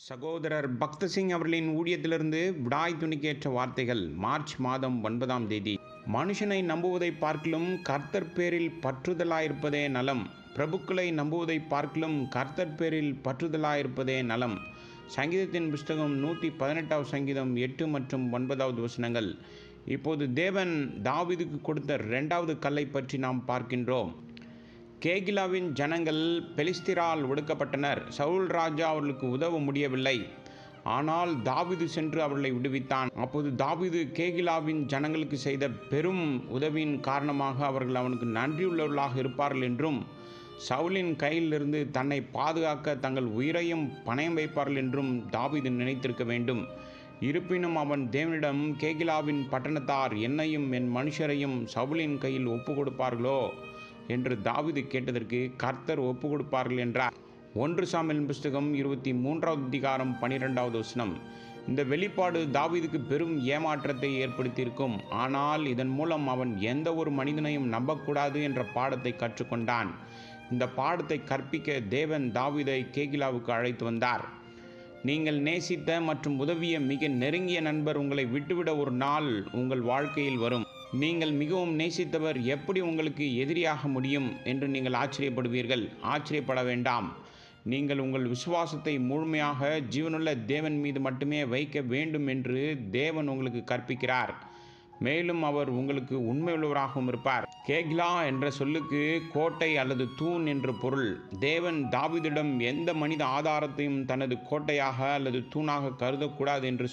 சகோதரர் பக்தசிங் அவர்களின் ஊழியத்திலிருந்து விடாய் துணிக்கேற்ற வார்த்தைகள். மார்ச் மாதம் 9ஆம் தேதி. மனுஷனை நம்புவதை பார்க்கிலும் கர்த்தர் பேரில் பற்றுதலாயிருப்பதே நலம். பிரபுக்களை நம்புவதை பார்க்கிலும் கர்த்தர் பேரில் பற்றுதலாயிருப்பதே நலம். சங்கீதத்தின் புஸ்தகம் 118 சங்கீதம் 8 மற்றும் 9 வசனங்கள். இப்போது தேவன் தாவீதுக்கு கொடுத்த 2வது கல்லை பற்றி நாம் பார்க்கின்றோம். கேகிலாவின் ஜனங்கள் பெலிஸ்திரால் ஒடுக்கப்பட்டனர். சவுல் ராஜா அவர்களுக்கு உதவ முடியவில்லை. ஆனால் தாவீது சென்று அவர்களை விடுவித்தான். அப்போது தாவீது கேகிலாவின் ஜனங்களுக்கு செய்த பெரும் உதவியின் காரணமாக அவர்கள் அவனுக்கு நன்றியுள்ளவர்களாக இருப்பார்கள் என்றும், சவுலின் கையிலிருந்து தன்னை பாதுகாக்க தங்கள் உயிரையும் பணயம் வைப்பார்கள் என்றும் தாவீது நினைத்திருக்க வேண்டும். இருப்பினும் அவன் தேவனிடம், கேகிலாவின் பட்டணத்தார் என்னையும் என் மனுஷரையும் சவுலின் கையில் ஒப்பு கொடுப்பார்களோ என்று தாவீது கேட்டதற்கு, கர்த்தர் ஒப்பு கொடுப்பார்கள் என்றார். 1 சாமுவேல் புஸ்தகம் 23வது அதிகாரம் 12வது வசனம். இந்த வெளிப்பாடு தாவீதுக்கு பெரும் ஏமாற்றத்தை ஏற்படுத்தியிருக்கும். ஆனால் இதன் மூலம் அவன் எந்த ஒரு மனிதனையும் நம்பக்கூடாது என்ற பாடத்தை கற்றுக்கொண்டான். இந்த பாடத்தை கற்பிக்க தேவன் தாவீதை கேகிலாவுக்கு அழைத்து வந்தார். நீங்கள் நேசித்த மற்றும் உதவிய மிக நெருங்கிய நண்பர் உங்களை விட்டுவிட ஒரு நாள் உங்கள் வாழ்க்கையில் வரும். நீங்கள் மிகவும் நேசித்தவர் எப்படி உங்களுக்கு எதிரியாக முடியும் என்று நீங்கள் ஆச்சரியப்படுவீர்கள். ஆச்சரியப்பட வேண்டாம். நீங்கள் உங்கள் விசுவாசத்தை முழுமையாக ஜீவனுள்ள தேவன் மீது மட்டுமே வைக்க வேண்டும் என்று தேவன் உங்களுக்கு கற்பிக்கிறார். மேலும் அவர் உங்களுக்கு உண்மையுள்ளவராகவும் இருப்பார். கேகிலா என்ற சொல்லுக்கு கோட்டை அல்லது தூண் என்று பொருள். தேவன் தாவீதிடம் எந்த மனித ஆதாரத்தையும் தனது கோட்டையாக அல்லது தூணாக கருதக்கூடாது என்று,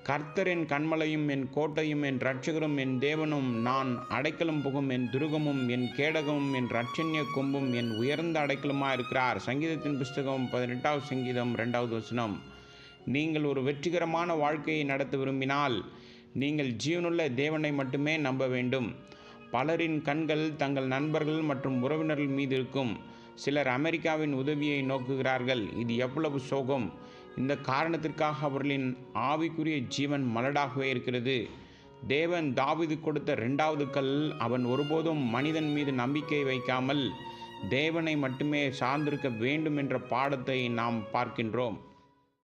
கர்த்தர் என் கன்மலையும் என் கோட்டையும் என் இரட்சகரும் என் தேவனும், நான் அடைக்கலம் புகும் என் துருகமும் என் கேடகமும் என் இரட்சண்ய கொம்பும் என் உயர்ந்த அடைக்கலமாக இருக்கிறார். சங்கீதத்தின் புஸ்தகம் 18வது சங்கீதம் 2வது வசனம். நீங்கள் ஒரு வெற்றிகரமான வாழ்க்கையை நடத்த விரும்பினால் நீங்கள் ஜீவனுள்ள தேவனை மட்டுமே நம்ப வேண்டும். பலரின் கண்கள் தங்கள் நண்பர்கள் மற்றும் உறவினர்கள் மீது இருக்கும். சிலர் அமெரிக்காவின் உதவியை நோக்குகிறார்கள். இது எவ்வளவு சோகம்! இந்த காரணத்திற்காக அவர்களின் ஆவிக்குரிய ஜீவன் மலடாகவே இருக்கிறது. தேவன் தாவீது கொடுத்த 2வது கல், அவன் ஒருபோதும் மனிதன் மீது நம்பிக்கை வைக்காமல் தேவனை மட்டுமே சார்ந்திருக்க வேண்டும் என்ற பாடத்தை நாம் பார்க்கின்றோம்.